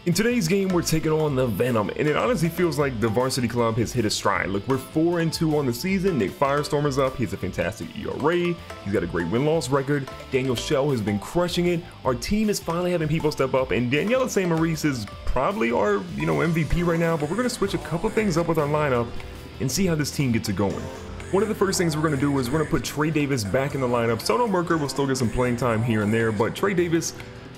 In today's game, we're taking on the Venom, and it honestly feels like the Varsity Club has hit a stride. Look, we're 4-2 on the season. Nick Firestorm is up. He's a fantastic ERA. He's got a great win-loss record. Daniel Shell has been crushing it. Our team is finally having people step up, and Daniela St. Maurice is probably our, MVP right now, but we're going to switch a couple things up with our lineup and see how this team gets it going. One of the first things we're going to do is we're going to put Trey Davis back in the lineup. Soto Merker will still get some playing time here and there, but Trey Davis,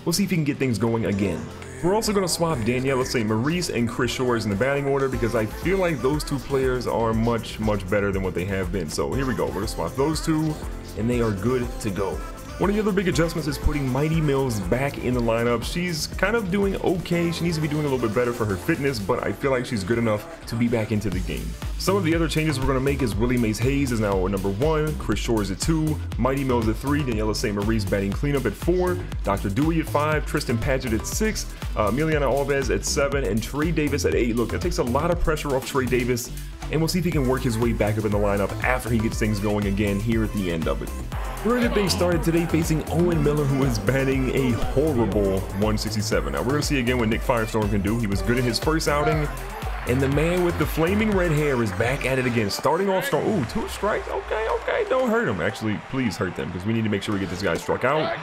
we'll see if he can get things going again. We're also going to swap Daniela St. Maurice and Chris Shores in the batting order because I feel like those two players are much better than what they have been. So here we go. We're going to swap those two, and they are good to go. One of the other big adjustments is putting Mighty Mills back in the lineup. She's kind of doing okay. She needs to be doing a little bit better for her fitness, but I feel like she's good enough to be back into the game. Some of the other changes we're going to make is Willie Mays Hayes is now at number 1, Chris Shores at 2, Mighty Mills at 3, Daniela St. Maurice batting cleanup at 4, Dr. Dewey at 5, Tristan Paget at 6, Emiliana Alves at 7, and Trey Davis at 8. Look, that takes a lot of pressure off Trey Davis, and we'll see if he can work his way back up in the lineup after he gets things going again here at the end of it. We're going to get things started today facing Owen Miller, who is batting a horrible 167. Now, we're going to see again what Nick Firestorm can do. He was good in his first outing, and the man with the flaming red hair is back at it again, starting off strong. Ooh, 2 strikes. Okay, don't hurt him. Actually, please hurt them because we need to make sure we get this guy struck out.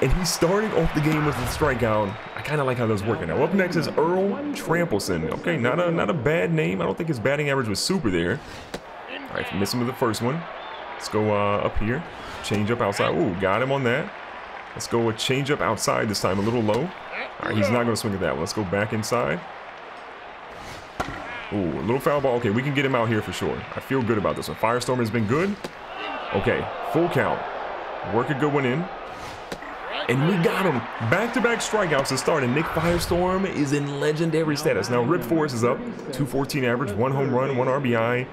And he's starting off the game with a strikeout. I kind of like how that's working. Now, up next is Earl Trampleson. Okay, not a bad name. I don't think his batting average was super there. All right, missing with the first one. Let's go up here. Change up outside. Ooh, got him on that. Let's go a change up outside this time, a little low. All right, he's not going to swing at that one. Let's go back inside. Ooh, a little foul ball. Okay, we can get him out here for sure. I feel good about this one. Firestorm has been good. Okay, full count. Work a good one in. And we got him. Back-to-back strikeouts to start, and Nick Firestorm is in legendary status. Now, Rip Forrest is up. 214 average, 1 home run, 1 RBI.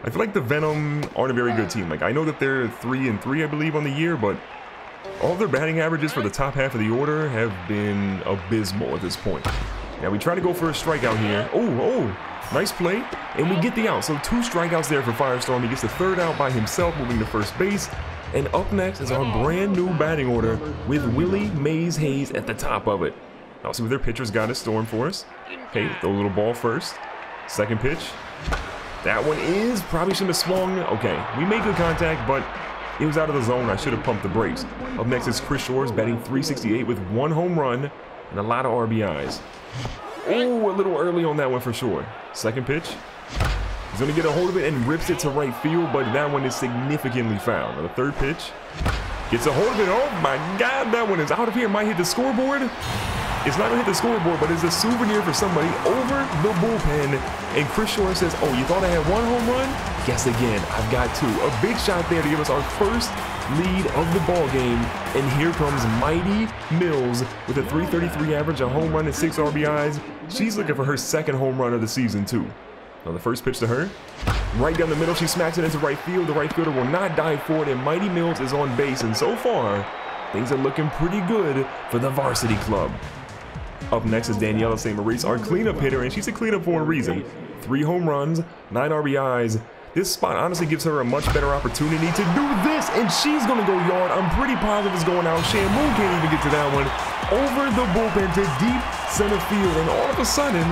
I feel like the Venom aren't a very good team. Like, I know that they're 3-3, I believe, on the year, but all of their batting averages for the top half of the order have been abysmal at this point. Now, we try to go for a strikeout here. Oh, nice play. And we get the out. So 2 strikeouts there for Firestorm. He gets the 3rd out by himself, moving to first base. And up next is our brand new batting order with Willie Mays Hayes at the top of it. I'll see what their pitchers got at Storm for us. Okay, throw a little ball first. Second pitch. That one is, probably shouldn't have swung. Okay, we made good contact, but it was out of the zone. I should have pumped the brakes. Up next is Chris Shores batting 368 with 1 home run and a lot of RBIs. Oh, a little early on that one for sure. Second pitch. He's going to get a hold of it and rips it to right field, but that one is significantly foul. Now the 3rd pitch. Gets a hold of it. Oh my God, that one is out of here. Might hit the scoreboard. It's not going to hit the scoreboard, but it's a souvenir for somebody over the bullpen. And Chris Shore says, oh, you thought I had 1 home run? Guess again, I've got 2. A big shot there to give us our first lead of the ball game. And here comes Mighty Mills with a 333 average, a home run and 6 RBIs. She's looking for her 2nd home run of the season, too. Now the first pitch to her. Right down the middle, she smacks it into right field. The right fielder will not dive for it, and Mighty Mills is on base. And so far, things are looking pretty good for the Varsity Club. Up next is Daniela St. Maurice, our cleanup hitter, and she's a cleanup for a reason. 3 home runs, 9 RBIs. This spot honestly gives her a much better opportunity to do this, and she's going to go yard. I'm pretty positive it's going out. Shamu can't even get to that one. Over the bullpen to deep center field, and all of a sudden,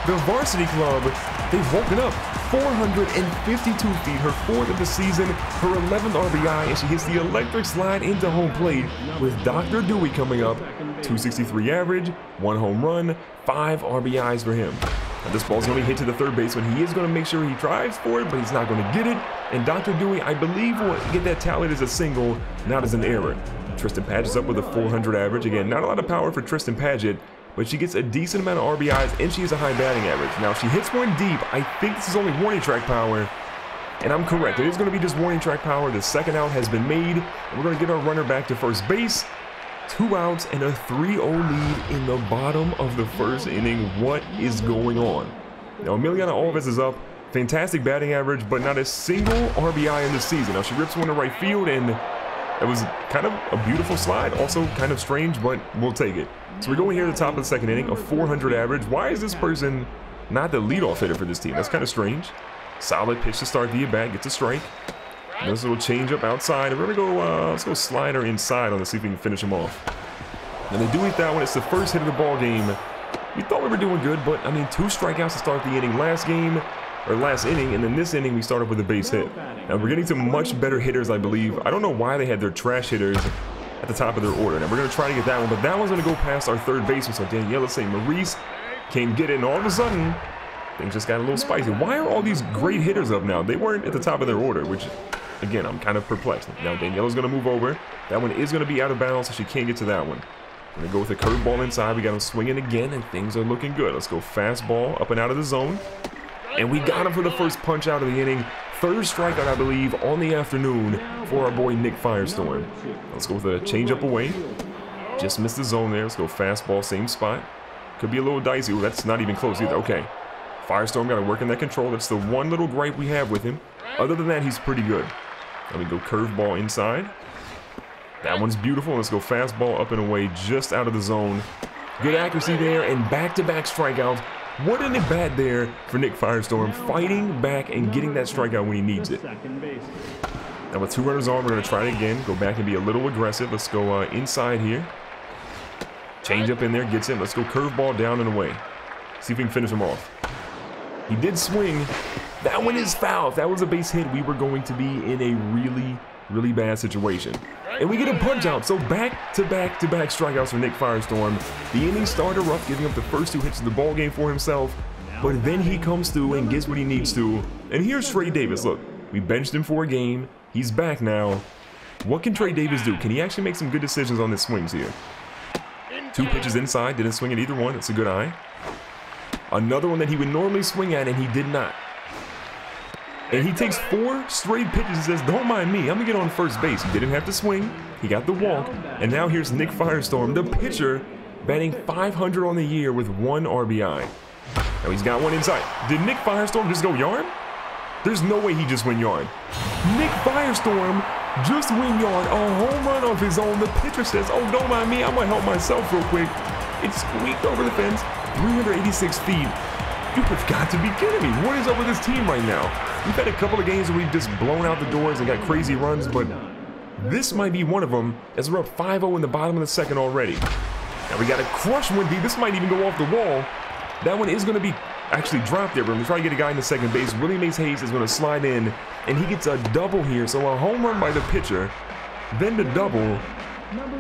the Varsity Club, they've woken up. 452 feet, her 4th of the season, her 11th RBI, and she hits the electric slide into home plate with Dr. Dewey coming up. 263 average, 1 home run, 5 RBIs for him. Now this ball's going to be hit to the 3rd baseman. He is going to make sure he drives for it, but he's not going to get it. And Dr. Dewey, I believe, will get that tallied as a single, not as an error. Tristan Paget's up with a 400 average. Again, not a lot of power for Tristan Paget, but she gets a decent amount of RBIs, and she has a high batting average. Now, if she hits one deep, I think this is only warning track power, and I'm correct. It is going to be just warning track power. The 2nd out has been made, and we're going to get our runner back to first base. 2 outs and a 3-0 lead in the bottom of the 1st inning. What is going on? Now, Emiliana Alves is up. Fantastic batting average, but not a single RBI in this season. Now, she rips one to right field, and it was kind of a beautiful slide. Also kind of strange, but we'll take it. So we're going here at the top of the 2nd inning, a 400 average. Why is this person not the leadoff hitter for this team? That's kind of strange. Solid pitch to start the at-bat, gets a strike. This little change up outside. And we're going to go, let's go slider inside on this, see if we can finish him off. And they do eat that one. It's the first hit of the ball game We thought we were doing good, but I mean, 2 strikeouts to start the inning last inning, and then this inning we started with a base hit. Now we're getting to much better hitters, I believe. I don't know why they had their trash hitters at the top of their order. Now we're going to try to get that one, but that one's going to go past our third baseman, so Daniela St. Maurice can't get it, and all of a sudden, things just got a little spicy. Why are all these great hitters up now? They weren't at the top of their order, which, again, I'm kind of perplexed. Now Daniela's going to move over. That one is going to be out of bounds, so she can't get to that one. Going to go with a curveball inside. We got him swinging again, and things are looking good. Let's go fastball up and out of the zone. And we got him for the first punch out of the inning. 3rd strikeout, I believe, on the afternoon for our boy Nick Firestorm. Let's go with a changeup away. Just missed the zone there. Let's go fastball, same spot. Could be a little dicey. Ooh, that's not even close either. Okay. Firestorm got to work in that control. That's the one little gripe we have with him. Other than that, he's pretty good. Let me go curveball inside. That one's beautiful. Let's go fastball up and away, just out of the zone. Good accuracy there, and back-to-back strikeouts. What an at-bat there for Nick Firestorm, fighting back and getting that strikeout when he needs it. Now with 2 runners on, we're going to try it again. Go back and be a little aggressive. Let's go inside here. Change up in there, gets him. Let's go curveball down and away. See if we can finish him off. He did swing. That one is foul. If that was a base hit, we were going to be in a really, really bad situation. And we get a punch out, so back-to-back-to-back strikeouts for Nick Firestorm. The inning started rough, giving up the first 2 hits of the ball game for himself, but then he comes through and gets what he needs to. And here's Trey Davis. Look, we benched him for a game. He's back now. What can Trey Davis do? Can he actually make some good decisions on his swings here? 2 pitches inside, didn't swing at either one. It's a good eye. Another one that he would normally swing at, and he did not. And he takes 4 straight pitches and says, don't mind me, I'm gonna get on first base. He didn't have to swing, he got the walk, and now here's Nick Firestorm, the pitcher, batting .500 on the year with 1 RBI. Now he's got one inside. Did Nick Firestorm just go yard? There's no way he just went yard. Nick Firestorm just went yard, a home run off his own. The pitcher says, oh, don't mind me, I'm gonna help myself real quick. It squeaked over the fence, 386 feet. You have got to be kidding me. What is up with this team right now? We've had a couple of games where we've just blown out the doors and got crazy runs, but this might be one of them, as we're up 5-0 in the bottom of the 2nd already. Now we got to crush one deep. This might even go off the wall. That one is going to be actually dropped there, but we're trying to get a guy in the second base. Willie Mays Hayes is going to slide in, and he gets a double here. So a home run by the pitcher, then the double.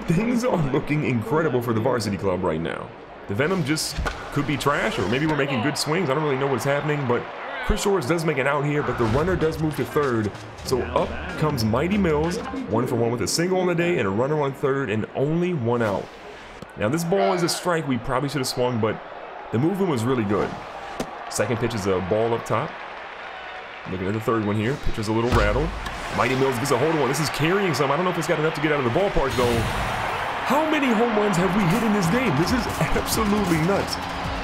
Things are looking incredible for the Varsity Club right now. The Venom just could be trash, or maybe we're making good swings. I don't really know what's happening, but Chris Shores does make an out here, but the runner does move to 3rd. So up comes Mighty Mills, 1 for 1 with a single on the day and a runner on 3rd, and only 1 out. Now this ball is a strike. We probably should have swung, but the movement was really good. Second pitch is a ball up top. Looking at the 3rd one here. Pitcher's a little rattled. Mighty Mills gets a hold of one. This is carrying some. I don't know if it's got enough to get out of the ballpark, though. How many home runs have we hit in this game? This is absolutely nuts.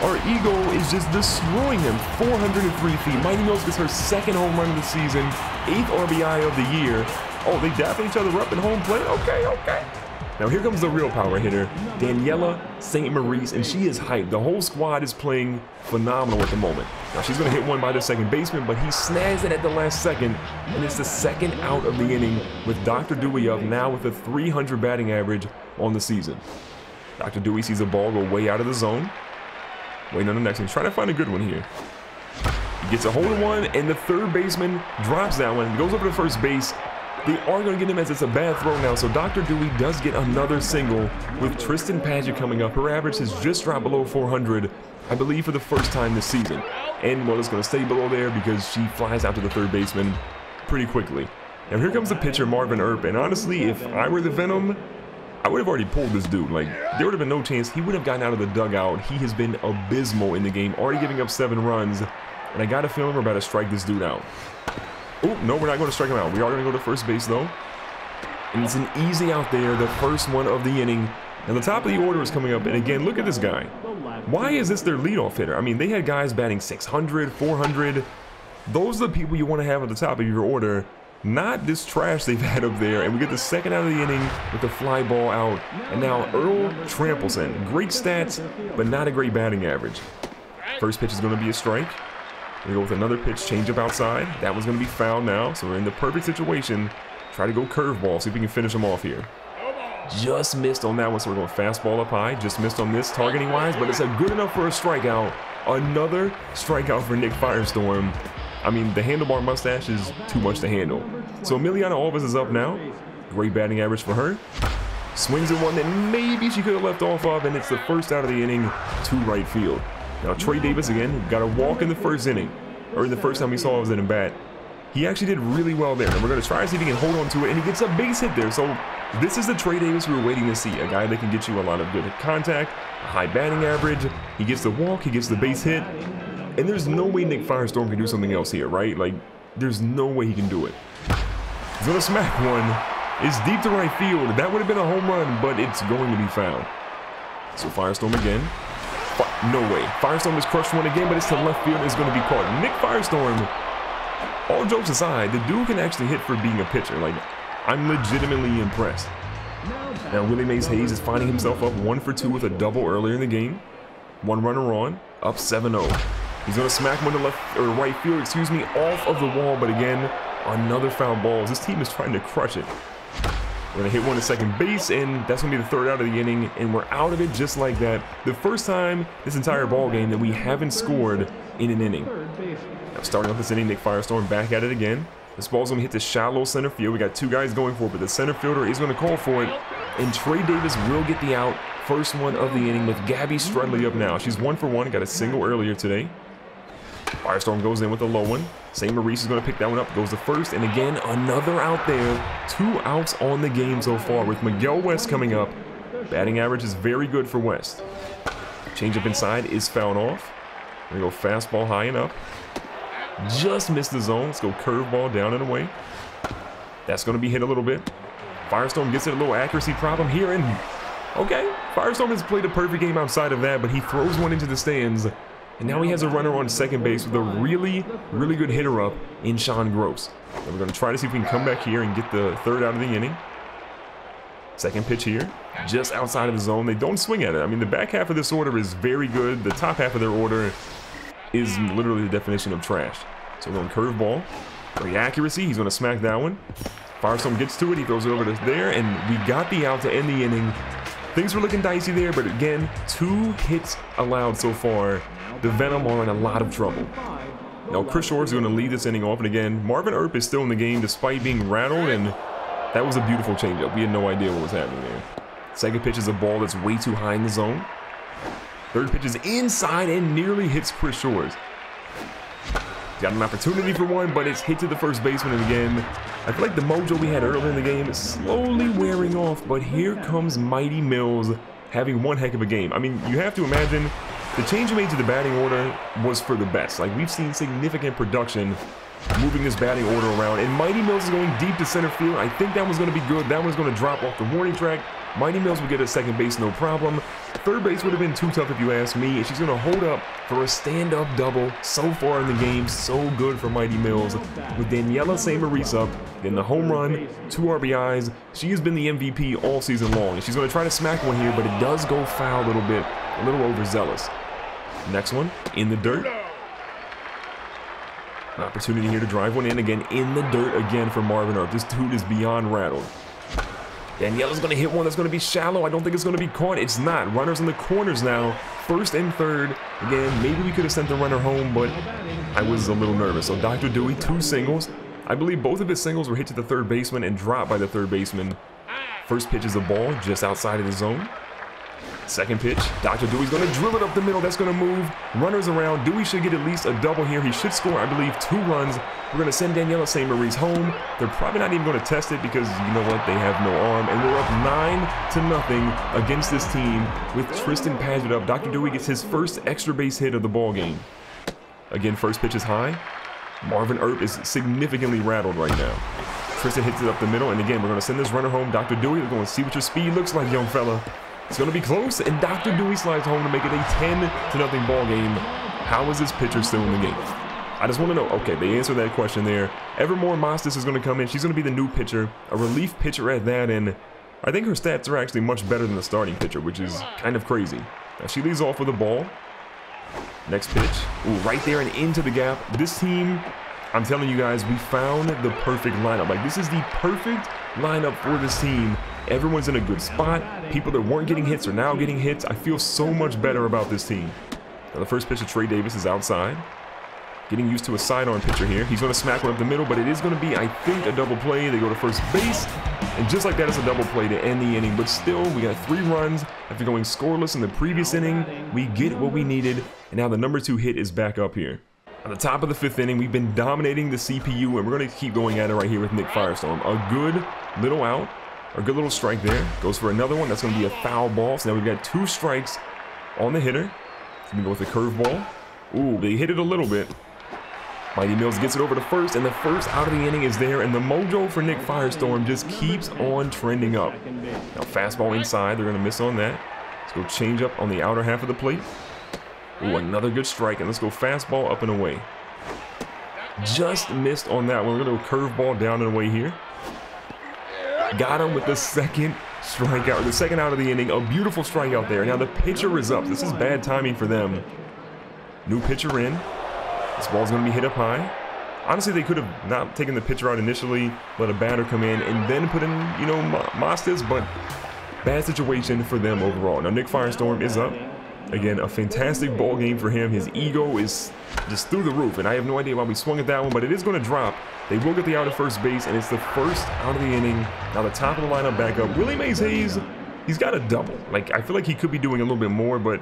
Our Eagle is just destroying him. 403 feet. Mighty Mills gets her 2nd home run of the season, 8th RBI of the year. Oh, they dapping each other up in home plate? Okay. Now here comes the real power hitter, Daniela St. Maurice, and she is hyped. The whole squad is playing phenomenal at the moment. Now she's going to hit one by the second baseman, but he snags it at the last second, and it's the 2nd out of the inning with Dr. Dewey up now with a 300 batting average on the season. Dr. Dewey sees a ball go way out of the zone. Waiting on the next one. He's trying to find a good one here. He gets a hold of one, and the 3rd baseman drops that one. He goes over to first base. They are going to get him as it's a bad throw now, so Dr. Dewey does get another single with Tristan Padgett coming up. Her average has just dropped below 400, I believe, for the first time this season. And, well, it's going to stay below there because she flies out to the 3rd baseman pretty quickly. Now here comes the pitcher, Marvin Earp, and honestly, if I were the Venom, I would have already pulled this dude. Like, there would have been no chance he would have gotten out of the dugout. He has been abysmal in the game, already giving up 7 runs, and I got a feeling we're about to strike this dude out. Oh, no, we're not going to strike him out. We are going to go to first base, though. And it's an easy out there, the first one of the inning. And the top of the order is coming up. And again, look at this guy. Why is this their leadoff hitter? I mean, they had guys batting 600, 400. Those are the people you want to have at the top of your order. Not this trash they've had up there. And we get the 2nd out of the inning with the fly ball out. And now Earl Trampleson. Great stats, but not a great batting average. First pitch is going to be a strike. We go with another pitch, changeup outside. That one's going to be foul now, so we're in the perfect situation. Try to go curveball, see if we can finish him off here. Just missed on that one, so we're going fastball up high. Just missed on this targeting-wise, but it's a good enough for a strikeout. Another strikeout for Nick Firestorm. I mean, the handlebar mustache is too much to handle. So Emiliana Alves is up now. Great batting average for her. Swings at one that maybe she could have left off of, and it's the first out of the inning to right field. Now Trey Davis again got a walk in the first inning, or the first time we saw him in bat. He actually did really well there, and we're going to try to see if he can hold on to it, and he gets a base hit there. So this is the Trey Davis we were waiting to see, a guy that can get you a lot of good contact, a high batting average. He gets the walk, he gets the base hit, and there's no way Nick Firestorm can do something else here, right? Like, there's no way he can do it. He's going to smack one. It's deep to right field. That would have been a home run, but it's going to be foul. So Firestorm again. No way. Firestorm has crushed one again, but it's to left field and it's going to be caught. Nick Firestorm, all jokes aside, the dude can actually hit for being a pitcher. Like, I'm legitimately impressed. Now Willie Mays Hayes is finding himself up 1 for 2 with a double earlier in the game. One runner on, up 7-0. He's going to smack one to left or right field, excuse me, off of the wall, but again, another foul ball. This team is trying to crush it. We're going to hit one to second base, and that's going to be the third out of the inning, and we're out of it just like that. The first time this entire ball game that we haven't scored in an inning. Now starting off this inning, Nick Firestorm back at it again. This ball's going to hit the shallow center field. We got 2 guys going for it, but the center fielder is going to call for it, and Trey Davis will get the out. First one of the inning with Gabby Strudley up now. She's 1 for 1, got a single earlier today. Firestorm goes in with a low one. St. Maurice is going to pick that one up, goes to first, and again, another out there. 2 outs on the game so far with Miguel West coming up. Batting average is very good for West. Changeup inside is fouled off. We're going to go fastball high and up. Just missed the zone. Let's go curveball down and away. That's going to be hit a little bit. Firestorm gets it a little accuracy problem here, and okay, Firestorm has played a perfect game outside of that, but he throws one into the stands. And now he has a runner on second base with a really, really good hitter up in Sean Gross. And we're going to try to see if we can come back here and get the third out of the inning. Second pitch here, just outside of the zone. They don't swing at it. I mean, the back half of this order is very good. The top half of their order is literally the definition of trash. So we're going curveball. Great accuracy. He's going to smack that one. Firestorm gets to it. He throws it over to there, and we got the out to end the inning. Things were looking dicey there, but again, 2 hits allowed so far. The Venom are in a lot of trouble. Now Chris Shore is going to lead this inning off, and again, Marvin Earp is still in the game despite being rattled, and that was a beautiful changeup. We had no idea what was happening there. Second pitch is a ball that's way too high in the zone. Third pitch is inside and nearly hits Chris Shores. Got an opportunity for one, but it's hit to the first baseman, and again, I feel like the mojo we had earlier in the game is slowly wearing off, but here comes Mighty Mills having one heck of a game. I mean, you have to imagine the change made to the batting order was for the best. Like, we've seen significant production moving this batting order around, and Mighty Mills is going deep to center field. I think that one's going to be good. That one's going to drop off the warning track. Mighty Mills would get a second base, no problem. Third base would have been too tough if you ask me, and she's going to hold up for a stand-up double so far in the game. So good for Mighty Mills with Daniela St. Maurice up in the home run, 2 RBIs. She has been the MVP all season long, and she's going to try to smack one here, but it does go foul a little bit, a little overzealous. Next one, in the dirt. An opportunity here to drive one in again, in the dirt again for Marvin Earp. This dude is beyond rattled. Daniela's going to hit one that's going to be shallow. I don't think it's going to be caught. It's not. Runners in the corners now. First and third. Again, maybe we could have sent the runner home, but I was a little nervous. So Dr. Dewey, 2 singles. I believe both of his singles were hit to the third baseman and dropped by the third baseman. First pitch is a ball just outside of the zone. Second pitch, Dr. Dewey's going to drill it up the middle. That's going to move. Runners around. Dewey should get at least a double here. He should score, I believe, 2 runs. We're going to send Daniela St. Maurice home. They're probably not even going to test it because, you know what, they have no arm. And we're up 9-0 against this team with Tristan Paget up. Dr. Dewey gets his first extra base hit of the ball game. Again, first pitch is high. Marvin Earp is significantly rattled right now. Tristan hits it up the middle. And again, we're going to send this runner home. Dr. Dewey, we're going to see what your speed looks like, young fella. It's going to be close, and Dr. Dewey slides home to make it a 10-0 ball game. How is this pitcher still in the game? I just want to know. Okay, they answered that question there. Evermore Mostis is going to come in. She's going to be the new pitcher, a relief pitcher at that, and I think her stats are actually much better than the starting pitcher, which is kind of crazy. Now she leads off with a ball. Next pitch. Ooh, right there and into the gap. This team, I'm telling you guys, we found the perfect lineup. Like, this is the perfect lineup for this team. Everyone's in a good spot. People that weren't getting hits are now getting hits. I feel so much better about this team. Now the first pitch of Trey Davis is outside. Getting used to a sidearm pitcher here. He's going to smack one up the middle, but it is going to be, I think, a double play. They go to first base, and just like that, it's a double play to end the inning. But still, we got 3 runs after going scoreless in the previous inning. We get what we needed, and now the number 2 hit is back up here. At the top of the 5th inning, we've been dominating the CPU, and we're going to keep going at it right here with Nick Firestorm. A good little out, or a good little strike there. Goes for another one. That's going to be a foul ball. So now we've got 2 strikes on the hitter. He's going to go with a curveball. Ooh, they hit it a little bit. Mighty Mills gets it over to first, and the first out of the inning is there, and the mojo for Nick Firestorm just keeps on trending up. Now fastball inside, they're going to miss on that. Let's go change up on the outer half of the plate. Ooh, another good strike, and let's go fastball up and away. Just missed on that one. We're going to go curveball down and away here. Got him with the second strikeout, the second out of the inning. A beautiful strikeout there. Now the pitcher is up. This is bad timing for them. New pitcher in. This ball's going to be hit up high. Honestly, they could have not taken the pitcher out initially, let a batter come in, and then put in, you know, Mostas, but bad situation for them overall. Now, Nick Firestorm is up. Again, a fantastic ball game for him. His ego is just through the roof, and I have no idea why we swung at that one, but it is going to drop. They will get the out at first base, and it's the first out of the inning. Now, the top of the lineup back up. Willie Mays Hayes, he's got a double. Like, I feel like he could be doing a little bit more, but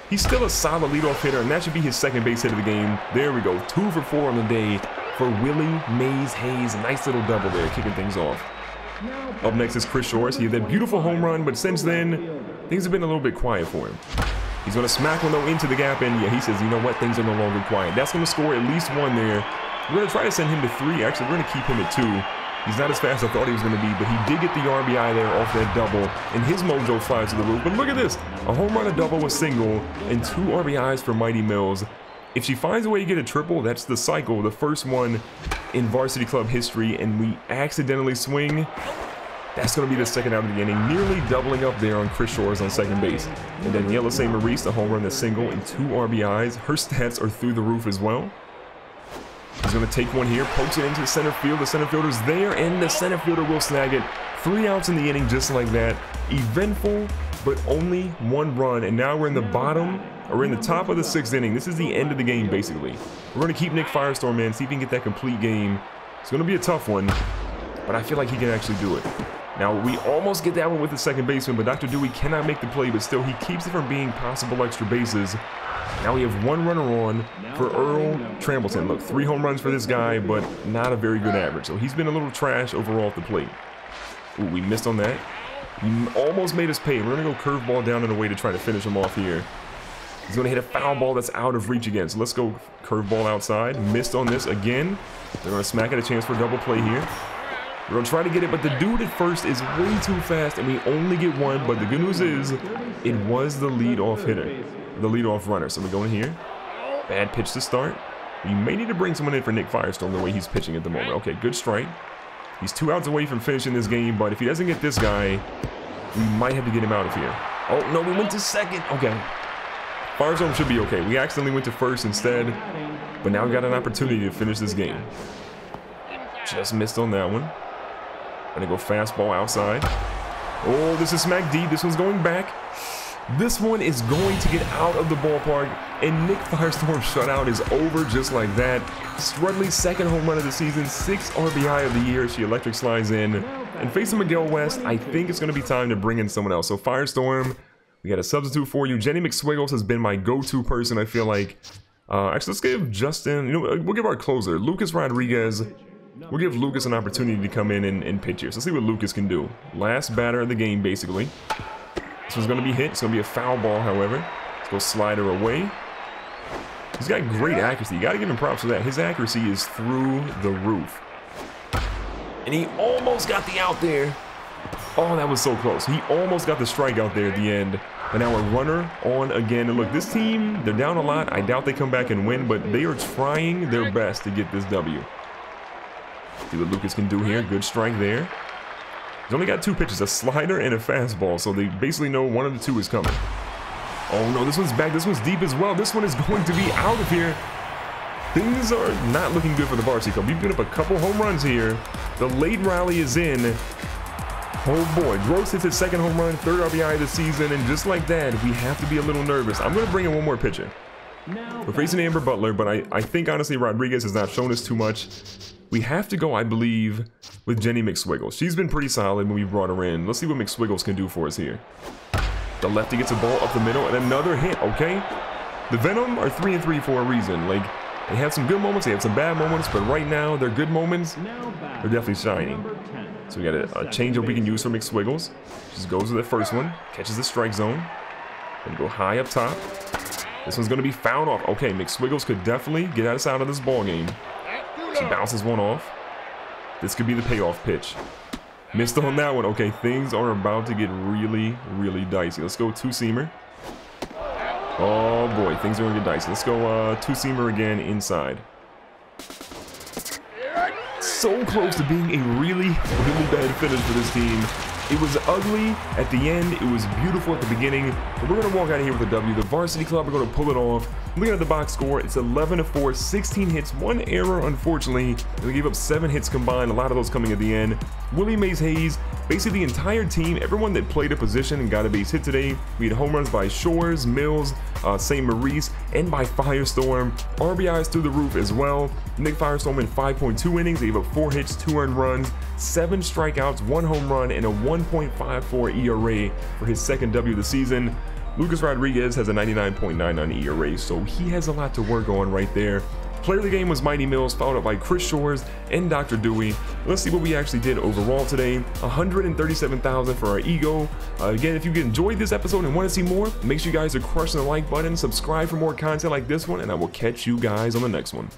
he's still a solid leadoff hitter, and that should be his second base hit of the game. There we go, 2 for 4 on the day for Willie Mays Hayes. Nice little double there, kicking things off. Up next is Chris Shores. He had that beautiful home run, but since then, things have been a little bit quiet for him. He's going to smack one, though, into the gap, and yeah, he says, you know what, things are no longer quiet. That's going to score at least 1 there. We're going to try to send him to 3. Actually, we're going to keep him at 2. He's not as fast as I thought he was going to be, but he did get the RBI there off that double, and his mojo flies to the roof. But look at this, a home run, a double, a single, and 2 RBIs for Mighty Mills. If she finds a way to get a triple, that's the cycle, the first one in Varsity Club history, and we accidentally swing, that's going to be the second out of the inning, nearly doubling up there on Chris Shores on second base. And Daniela St. Maurice, the home run, the single, and 2 RBIs. Her stats are through the roof as well. He's going to take one here, pokes it into center field. The center fielder's there, and the center fielder will snag it. 3 outs in the inning just like that. Eventful, but only 1 run. And now we're in the bottom, or in the top of the 6th inning. This is the end of the game, basically. We're going to keep Nick Firestorm in, see if he can get that complete game. It's going to be a tough one, but I feel like he can actually do it. Now, we almost get that one with the second baseman, but Dr. Dewey cannot make the play, but still, he keeps it from being possible extra bases. Now we have 1 runner on for Earl Trambleton. Look, 3 home runs for this guy, but not a very good average. So he's been a little trash overall at the plate. Ooh, we missed on that. He almost made us pay. We're going to go curveball down and away to try to finish him off here. He's going to hit a foul ball that's out of reach again. So let's go curveball outside. Missed on this again. They're going to smack at a chance for a double play here. We're going to try to get it, but the dude at first is way too fast, and we only get 1. But the good news is, it was the leadoff hitter, the leadoff runner. So we're going here. Bad pitch to start. We may need to bring someone in for Nick Firestorm the way he's pitching at the moment. Okay, good strike. He's 2 outs away from finishing this game, but if he doesn't get this guy, we might have to get him out of here. Oh, no, we went to second. Okay. Firestorm should be okay. We accidentally went to first instead, but now we got an opportunity to finish this game. Just missed on that one. Gonna go fastball outside. Oh, this is smack deep. This one's going back. This one is going to get out of the ballpark, and Nick Firestorm's shutout is over just like that. Strudley's second home run of the season, 6th RBI of the year. She electric slides in. And facing Miguel West, I think it's going to be time to bring in someone else. So Firestorm, we got a substitute for you. Jenny McSwiggles has been my go-to person, I feel like. Actually, let's give Justin, we'll give our closer, Lucas Rodriguez. We'll give Lucas an opportunity to come in and pitch here. So let's see what Lucas can do. Last batter of the game, basically. This one's going to be hit. It's going to be a foul ball, however. Let's go slider away. He's got great accuracy. You got to give him props for that. His accuracy is through the roof. And he almost got the out there. Oh, that was so close. He almost got the strikeout there at the end. But now a runner on again. And look, this team, they're down a lot. I doubt they come back and win, but they are trying their best to get this W. See what Lucas can do here. Good strike there. He's only got 2 pitches, a slider and a fastball, so they basically know one of the 2 is coming. Oh no, this one's back. This one's deep as well. This one is going to be out of here. things are not looking good for the Varsity Club. We've given up a couple home runs here. The late rally is in. Oh boy, Gross hits his second home run, third RBI of the season, and just like that, we have to be a little nervous. I'm going to bring in one more pitcher. We're facing Amber Butler, but I think honestly Rodriguez has not shown us too much. We have to go, I believe, with Jenny McSwiggles. She's been pretty solid when we brought her in. Let's see what McSwiggles can do for us here. The lefty gets a ball up the middle and another hit, okay? The Venom are 3-3 for a reason. Like, they had some good moments, they had some bad moments, but right now, their good moments, they're definitely shining. So we got a changeup we can use for McSwiggles. Just goes to the first one, catches the strike zone, and go high up top. This one's going to be fouled off. Okay, McSwiggles could definitely get us out of this ball game. She bounces one off. This could be the payoff pitch. Missed on that one. Okay, things are about to get really, really dicey. Let's go two-seamer. Oh boy, things are going to get dicey. Let's go two-seamer again inside. So close to being a really, really bad finish for this team. It was ugly at the end, it was beautiful at the beginning, but we're going to walk out of here with a W. The Varsity Club are going to pull it off. Looking at the box score, it's 11-4, 16 hits, 1 error, unfortunately. They gave up 7 hits combined, a lot of those coming at the end. Willie Mays Hayes, basically the entire team, everyone that played a position and got a base hit today. We had home runs by Shores, Mills, St. Maurice, and by Firestorm. RBIs through the roof as well. Nick Firestorm in 5.2 innings, they gave up 4 hits, 2 earned runs, 7 strikeouts, 1 home run, and a 1.54 ERA for his second W of the season. Lucas Rodriguez has a 99.99 ERA, so he has a lot to work on right there. Player of the game was Mighty Mills, followed up by Chris Shores and Dr. Dewey. Let's see what we actually did overall today. 137,000 for our ego. Again, if you enjoyed this episode and want to see more, make sure you guys are crushing the like button, subscribe for more content like this one, and I will catch you guys on the next one.